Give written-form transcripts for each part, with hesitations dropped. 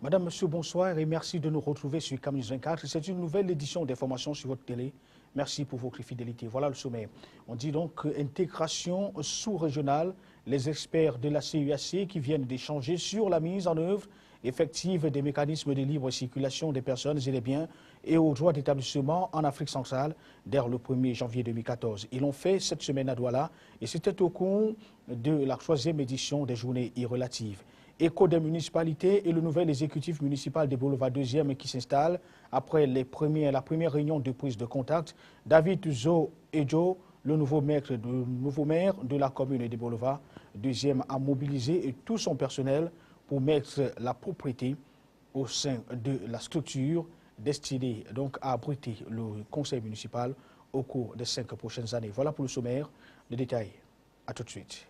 Madame, Monsieur, bonsoir et merci de nous retrouver sur Camus 24. C'est une nouvelle édition d'information sur votre télé. Merci pour votre fidélité. Voilà le sommet. On dit donc intégration sous-régionale. Les experts de la CEAC qui viennent d'échanger sur la mise en œuvre effective des mécanismes de libre circulation des personnes et des biens et aux droits d'établissement en Afrique centrale dès le 1er janvier 2014. Ils l'ont fait cette semaine à Douala et c'était au cours de la 3e édition des journées irrelatives. Écho des municipalités et le nouvel exécutif municipal des Boulevards 2e qui s'installe après la première réunion de prise de contact. David Zo Ejo, le nouveau maire de la commune des Boulevards 2e, a mobilisé tout son personnel pour mettre la propriété au sein de la structure destinée donc à abriter le conseil municipal au cours des 5 prochaines années. Voilà pour le sommaire. Les détails, à tout de suite.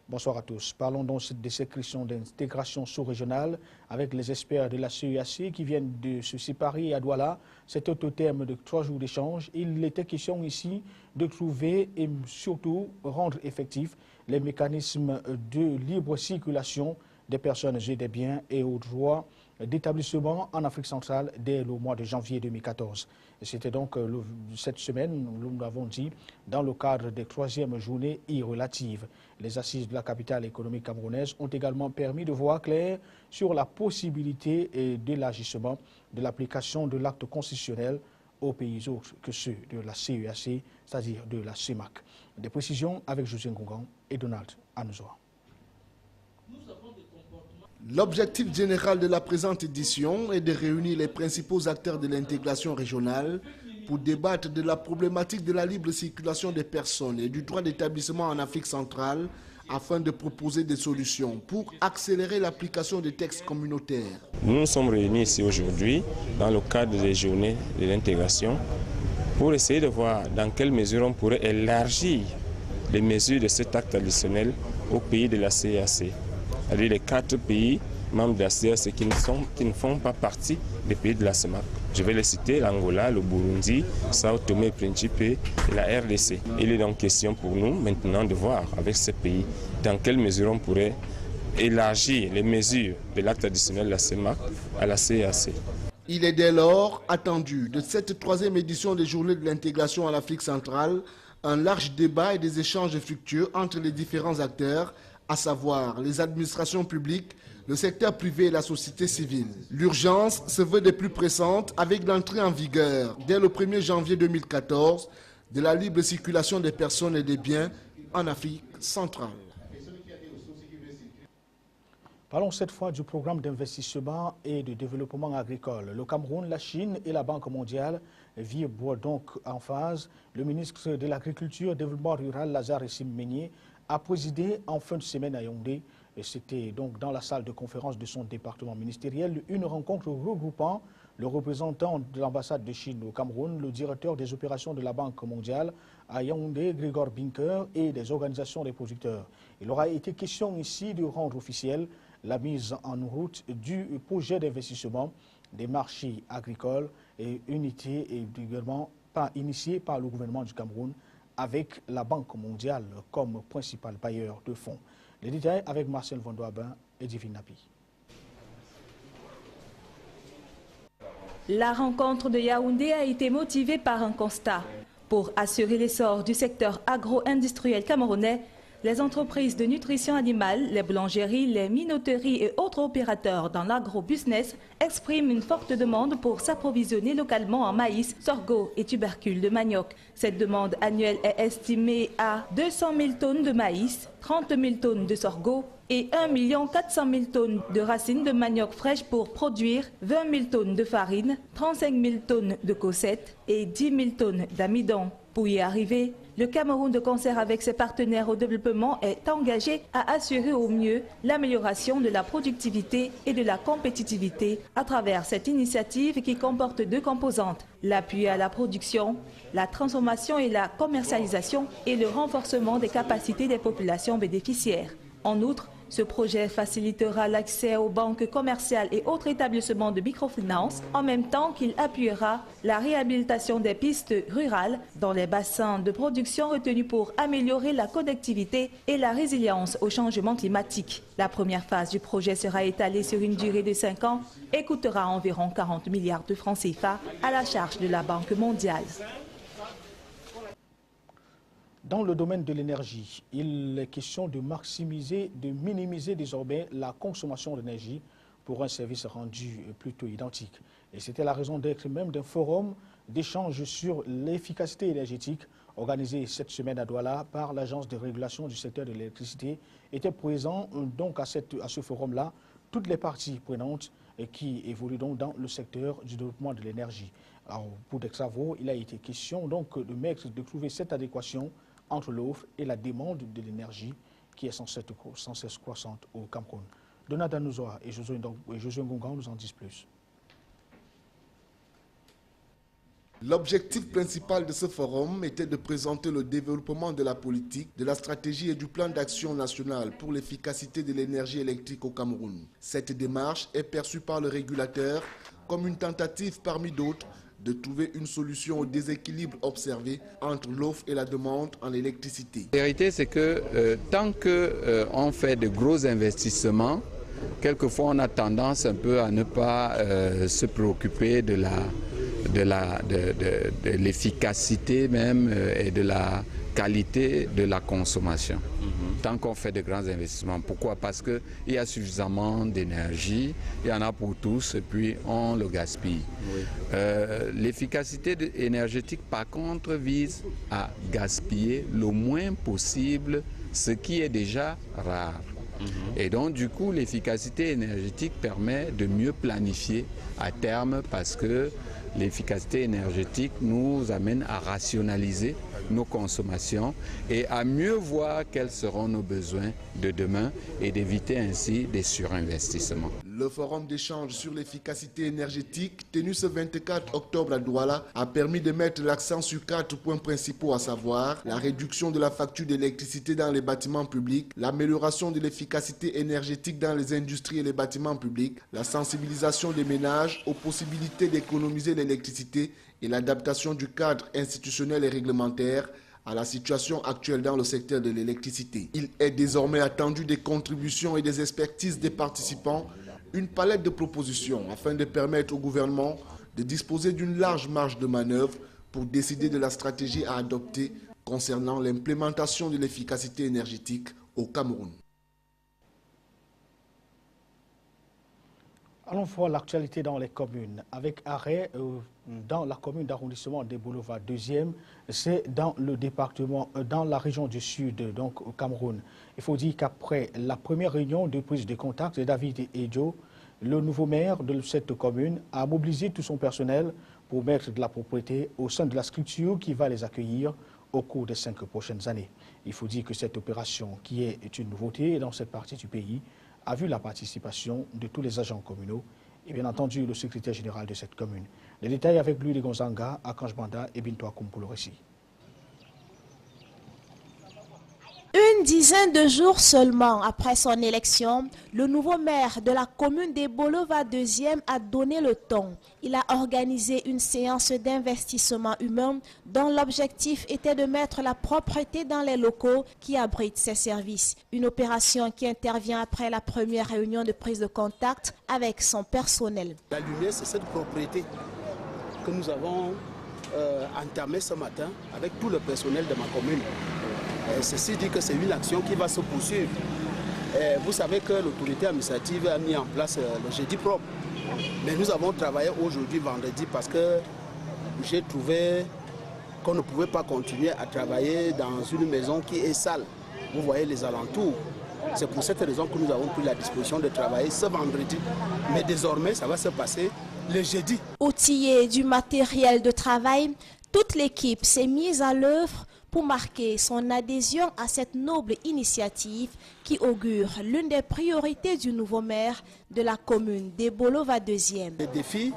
Bonsoir à tous. Parlons donc de cette question d'intégration sous-régionale avec les experts de la CEAC qui viennent de se séparer à Douala. C'était au terme de 3 jours d'échange. Il était question ici de trouver et surtout rendre effectifs les mécanismes de libre circulation des personnes et des biens et aux droits d'établissement en Afrique centrale dès le mois de janvier 2014. C'était donc cette semaine, nous l'avons dit, dans le cadre des 3e journées irrelatives. Les assises de la capitale économique camerounaise ont également permis de voir clair sur la possibilité d'élargissement de l'application de l'acte constitutionnel aux pays autres que ceux de la CEAC, c'est-à-dire de la CEMAC. Des précisions avec José Ngongan et Donald Anouzoa. L'objectif général de la présente édition est de réunir les principaux acteurs de l'intégration régionale pour débattre de la problématique de la libre circulation des personnes et du droit d'établissement en Afrique centrale afin de proposer des solutions pour accélérer l'application des textes communautaires. Nous nous sommes réunis ici aujourd'hui dans le cadre des journées de l'intégration pour essayer de voir dans quelle mesure on pourrait élargir les mesures de cet acte additionnel aux pays de la CEAC. C'est-à-dire les 4 pays membres de la CEAC qui ne font pas partie des pays de la CEMAC. Je vais les citer, l'Angola, le Burundi, Sao Tomé et Principe et la RDC. Il est donc question pour nous maintenant de voir avec ces pays dans quelle mesure on pourrait élargir les mesures de l'acte additionnel de la CEMAC à la CEAC. Il est dès lors attendu de cette 3e édition des journées de l'intégration en Afrique centrale un large débat et des échanges fructueux entre les différents acteurs, à savoir les administrations publiques, le secteur privé et la société civile. L'urgence se veut des plus pressantes avec l'entrée en vigueur, dès le 1er janvier 2014, de la libre circulation des personnes et des biens en Afrique centrale. Parlons cette fois du programme d'investissement et de développement agricole. Le Cameroun, la Chine et la Banque mondiale vibrent donc en phase. Le ministre de l'Agriculture et du Développement rural, Lazare Essim Meigné, a présidé en fin de semaine à Yaoundé, et c'était donc dans la salle de conférence de son département ministériel, une rencontre regroupant le représentant de l'ambassade de Chine au Cameroun, le directeur des opérations de la Banque mondiale à Yaoundé, Grégor Binker, et des organisations des producteurs. Il aura été question ici de rendre officielle la mise en route du projet d'investissement des marchés agricoles et unité et également initié par le gouvernement du Cameroun avec la Banque mondiale comme principal bailleur de fonds. Les détails avec Marcel Vondoabin et Divine Napi. La rencontre de Yaoundé a été motivée par un constat. Pour assurer l'essor du secteur agro-industriel camerounais, les entreprises de nutrition animale, les boulangeries, les minoteries et autres opérateurs dans l'agro-business expriment une forte demande pour s'approvisionner localement en maïs, sorgho et tubercules de manioc. Cette demande annuelle est estimée à 200 000 tonnes de maïs, 30 000 tonnes de sorgho et 1 400 000 tonnes de racines de manioc fraîches pour produire 20 000 tonnes de farine, 35 000 tonnes de cossettes et 10 000 tonnes d'amidon. Pour y arriver, le Cameroun, de concert avec ses partenaires au développement, est engagé à assurer au mieux l'amélioration de la productivité et de la compétitivité à travers cette initiative qui comporte 2 composantes, l'appui à la production, la transformation et la commercialisation et le renforcement des capacités des populations bénéficiaires. En outre, Ce projet facilitera l'accès aux banques commerciales et autres établissements de microfinance, en même temps qu'il appuiera la réhabilitation des pistes rurales dans les bassins de production retenus pour améliorer la connectivité et la résilience au changement climatique. La première phase du projet sera étalée sur une durée de 5 ans et coûtera environ 40 milliards de francs CFA à la charge de la Banque mondiale. Dans le domaine de l'énergie, il est question de minimiser désormais la consommation d'énergie pour un service rendu plutôt identique. Et c'était la raison d'être même d'un forum d'échange sur l'efficacité énergétique organisé cette semaine à Douala par l'Agence de régulation du secteur de l'électricité. Étaient présents donc à ce forum-là toutes les parties prenantes qui évoluent donc dans le secteur du développement de l'énergie. Alors, pour des travaux, il a été question donc de trouver cette adéquation entre l'offre et la demande de l'énergie qui est sans cesse croissante au Cameroun. Donata Nouzoa et Josué Ngongan nous en disent plus. L'objectif principal de ce forum était de présenter le développement de la politique, de la stratégie et du plan d'action national pour l'efficacité de l'énergie électrique au Cameroun. Cette démarche est perçue par le régulateur comme une tentative parmi d'autres de trouver une solution au déséquilibre observé entre l'offre et la demande en électricité. La vérité, c'est que tant qu'on fait de gros investissements, quelquefois on a tendance un peu à ne pas se préoccuper de l'efficacité même et de la qualité de la consommation. Tant qu'on fait de grands investissements. Pourquoi? Parce qu'il y a suffisamment d'énergie, il y en a pour tous et puis on le gaspille. Oui. L'efficacité énergétique par contre vise à gaspiller le moins possible ce qui est déjà rare. Et donc du coup l'efficacité énergétique permet de mieux planifier à terme parce que l'efficacité énergétique nous amène à rationaliser nos consommations et à mieux voir quels seront nos besoins de demain et d'éviter ainsi des surinvestissements. Le forum d'échange sur l'efficacité énergétique tenu ce 24 octobre à Douala a permis de mettre l'accent sur 4 points principaux, à savoir la réduction de la facture d'électricité dans les bâtiments publics, l'amélioration de l'efficacité énergétique dans les industries et les bâtiments publics, la sensibilisation des ménages aux possibilités d'économiser l'électricité et l'adaptation du cadre institutionnel et réglementaire à la situation actuelle dans le secteur de l'électricité. Il est désormais attendu des contributions et des expertises des participants, une palette de propositions afin de permettre au gouvernement de disposer d'une large marge de manœuvre pour décider de la stratégie à adopter concernant l'implémentation de l'efficacité énergétique au Cameroun. Allons voir l'actualité dans les communes. Avec arrêt dans la commune d'arrondissement des Boulevards 2e, c'est dans le département, dans la région du Sud, donc au Cameroun. Il faut dire qu'après la première réunion de prise de contact de David Edjo, le nouveau maire de cette commune a mobilisé tout son personnel pour mettre de la propriété au sein de la structure qui va les accueillir au cours des 5 prochaines années. Il faut dire que cette opération, qui est une nouveauté dans cette partie du pays, a vu la participation de tous les agents communaux et bien entendu le secrétaire général de cette commune. Les détails avec lui de Gonzanga, Akanj Banda et Bintoa Koum pour le récit. Une dizaine de jours seulement après son élection, le nouveau maire de la commune des Boulevards 2e a donné le ton. Il a organisé une séance d'investissement humain dont l'objectif était de mettre la propreté dans les locaux qui abritent ses services. Une opération qui intervient après la première réunion de prise de contact avec son personnel. La lumière, c'est cette propriété que nous avons entamée ce matin avec tout le personnel de ma commune. Ceci dit que c'est une action qui va se poursuivre. Vous savez que l'autorité administrative a mis en place le jeudi propre. Mais nous avons travaillé aujourd'hui, vendredi, parce que j'ai trouvé qu'on ne pouvait pas continuer à travailler dans une maison qui est sale. Vous voyez les alentours. C'est pour cette raison que nous avons pris la disposition de travailler ce vendredi. Mais désormais, ça va se passer le jeudi. Outillé du matériel de travail, toute l'équipe s'est mise à l'œuvre pour marquer son adhésion à cette noble initiative qui augure l'une des priorités du nouveau maire de la commune des Boulevards 2e. Le défi,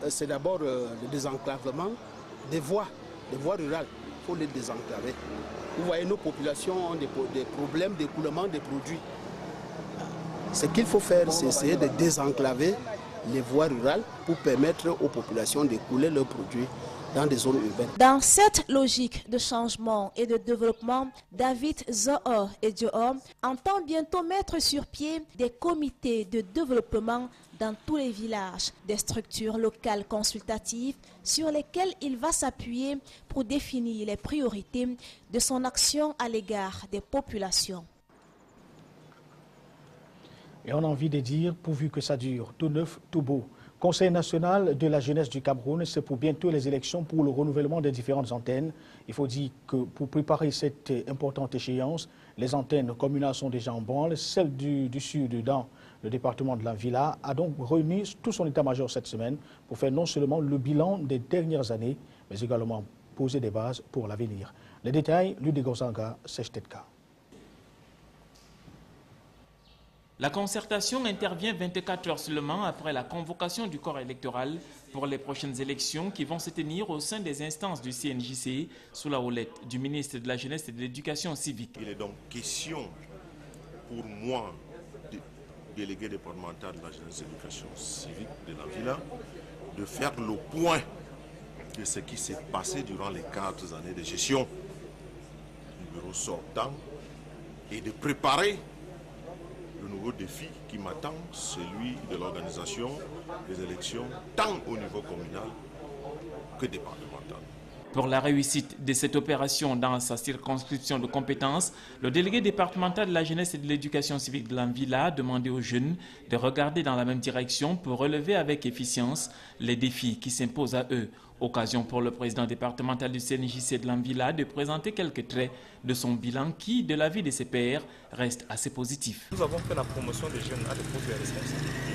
c'est d'abord le désenclavement des voies rurales. Il faut les désenclaver. Vous voyez, nos populations ont des problèmes d'écoulement des produits. Ce qu'il faut faire, c'est essayer de désenclaver les voies rurales pour permettre aux populations d'écouler leurs produits dans des zones urbaines. Dans cette logique de changement et de développement, David Zohor et Dior entend bientôt mettre sur pied des comités de développement dans tous les villages, des structures locales consultatives sur lesquelles il va s'appuyer pour définir les priorités de son action à l'égard des populations. Et on a envie de dire, pourvu que ça dure, tout neuf, tout beau. Conseil national de la jeunesse du Cameroun, c'est pour bientôt les élections pour le renouvellement des différentes antennes. Il faut dire que pour préparer cette importante échéance, les antennes communales sont déjà en branle. Celle du sud, dans le département de la Villa, a donc réuni tout son état-major cette semaine pour faire non seulement le bilan des dernières années, mais également poser des bases pour l'avenir. Les détails, Ludé Gozanga, Sechtetka. La concertation intervient 24 heures seulement après la convocation du corps électoral pour les prochaines élections qui vont se tenir au sein des instances du CNJC sous la houlette du ministre de la Jeunesse et de l'Éducation civique. Il est donc question pour moi, délégué départemental de la Jeunesse et de l'Éducation civique de la Villa, de faire le point de ce qui s'est passé durant les 4 années de gestion du bureau sortant et de préparer le nouveau défi qui m'attend, celui de l'organisation des élections, tant au niveau communal que départemental. Pour la réussite de cette opération dans sa circonscription de compétences, le délégué départemental de la jeunesse et de l'éducation civique de l'Anvila a demandé aux jeunes de regarder dans la même direction pour relever avec efficience les défis qui s'imposent à eux. Occasion pour le président départemental du CNJC de l'Anvila de présenter quelques traits de son bilan qui, de l'avis de ses pairs, reste assez positif. Nous avons fait la promotion des jeunes à des postes de responsabilité.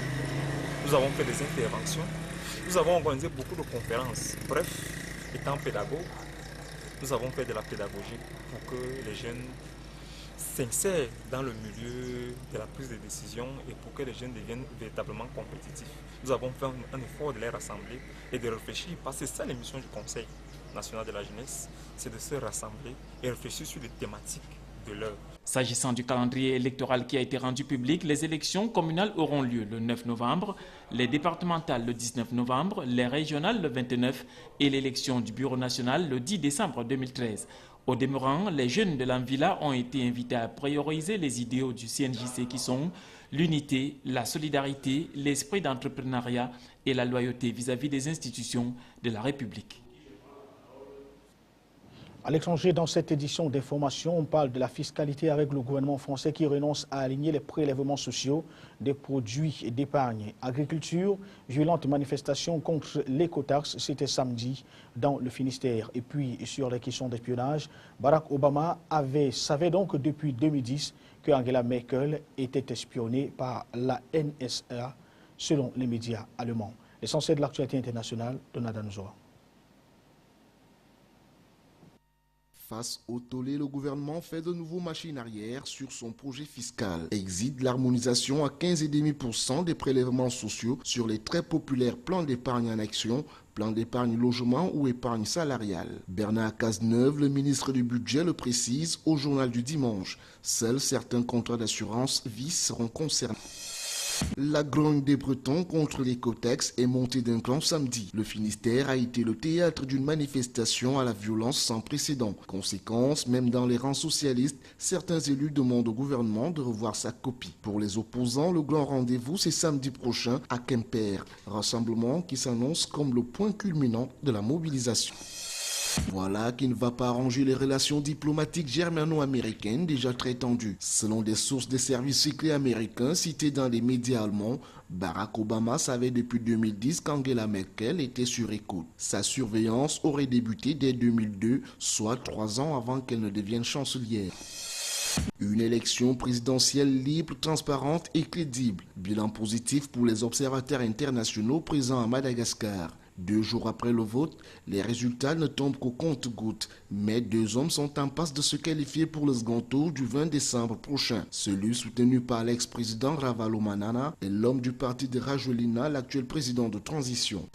Nous avons fait des interventions. Nous avons organisé beaucoup de conférences. Bref, étant pédagogue, nous avons fait de la pédagogie pour que les jeunes s'insèrent dans le milieu de la prise de décision et pour que les jeunes deviennent véritablement compétitifs. Nous avons fait un effort de les rassembler et de réfléchir, parce que c'est ça l'émission du Conseil national de la jeunesse, c'est de se rassembler et réfléchir sur les thématiques de l'heure. S'agissant du calendrier électoral qui a été rendu public, les élections communales auront lieu le 9 novembre, les départementales le 19 novembre, les régionales le 29 et l'élection du Bureau national le 10 décembre 2013. Au demeurant, les jeunes de l'Anvila ont été invités à prioriser les idéaux du CNJC qui sont l'unité, la solidarité, l'esprit d'entrepreneuriat et la loyauté vis-à-vis des institutions de la République. À l'étranger, dans cette édition d'information, on parle de la fiscalité avec le gouvernement français qui renonce à aligner les prélèvements sociaux des produits d'épargne. Agriculture, violente manifestation contre l'écotaxe, c'était samedi dans le Finistère. Et puis, sur les questions d'espionnage, Barack Obama savait donc depuis 2010 que Angela Merkel était espionnée par la NSA, selon les médias allemands. L'essentiel de l'actualité internationale, Donald Nzoa. Face au tollé, le gouvernement fait de nouveau machine arrière sur son projet fiscal. Exige l'harmonisation à 15,5% des prélèvements sociaux sur les très populaires plans d'épargne en action, plan d'épargne logement ou épargne salariale. Bernard Cazeneuve, le ministre du Budget, le précise au journal du dimanche. Seuls certains contrats d'assurance vie seront concernés. La grogne des Bretons contre l'écotaxe est montée d'un cran samedi. Le Finistère a été le théâtre d'une manifestation à la violence sans précédent. Conséquence, même dans les rangs socialistes, certains élus demandent au gouvernement de revoir sa copie. Pour les opposants, le grand rendez-vous, c'est samedi prochain à Quimper. Rassemblement qui s'annonce comme le point culminant de la mobilisation. Voilà qui ne va pas arranger les relations diplomatiques germano-américaines déjà très tendues. Selon des sources des services secrets américains citées dans les médias allemands, Barack Obama savait depuis 2010 qu'Angela Merkel était sur écoute. Sa surveillance aurait débuté dès 2002, soit 3 ans avant qu'elle ne devienne chancelière. Une élection présidentielle libre, transparente et crédible. Bilan positif pour les observateurs internationaux présents à Madagascar. 2 jours après le vote, les résultats ne tombent qu'au compte-gouttes. Mais 2 hommes sont en passe de se qualifier pour le second tour du 20 décembre prochain. Celui soutenu par l'ex-président Ravalomanana et l'homme du parti de Rajoelina, l'actuel président de transition.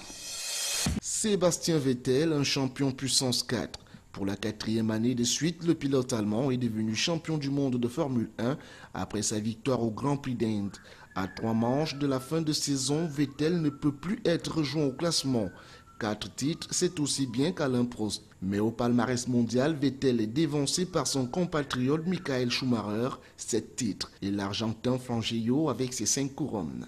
Sébastien Vettel, un champion puissance 4. Pour la 4e année de suite, le pilote allemand est devenu champion du monde de Formule 1 après sa victoire au Grand Prix d'Inde. À 3 manches de la fin de saison, Vettel ne peut plus être rejoint au classement. 4 titres, c'est aussi bien qu'Alain Prost. Mais au palmarès mondial, Vettel est dévancé par son compatriote Michael Schumacher, 7 titres, et l'Argentin Fangio avec ses 5 couronnes.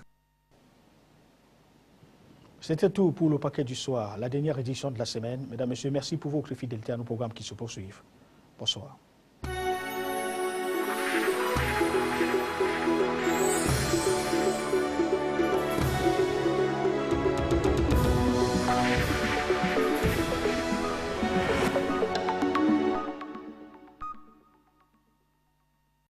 C'était tout pour le paquet du soir, la dernière édition de la semaine. Mesdames, Messieurs, merci pour votre fidélité à nos programmes qui se poursuivent. Bonsoir.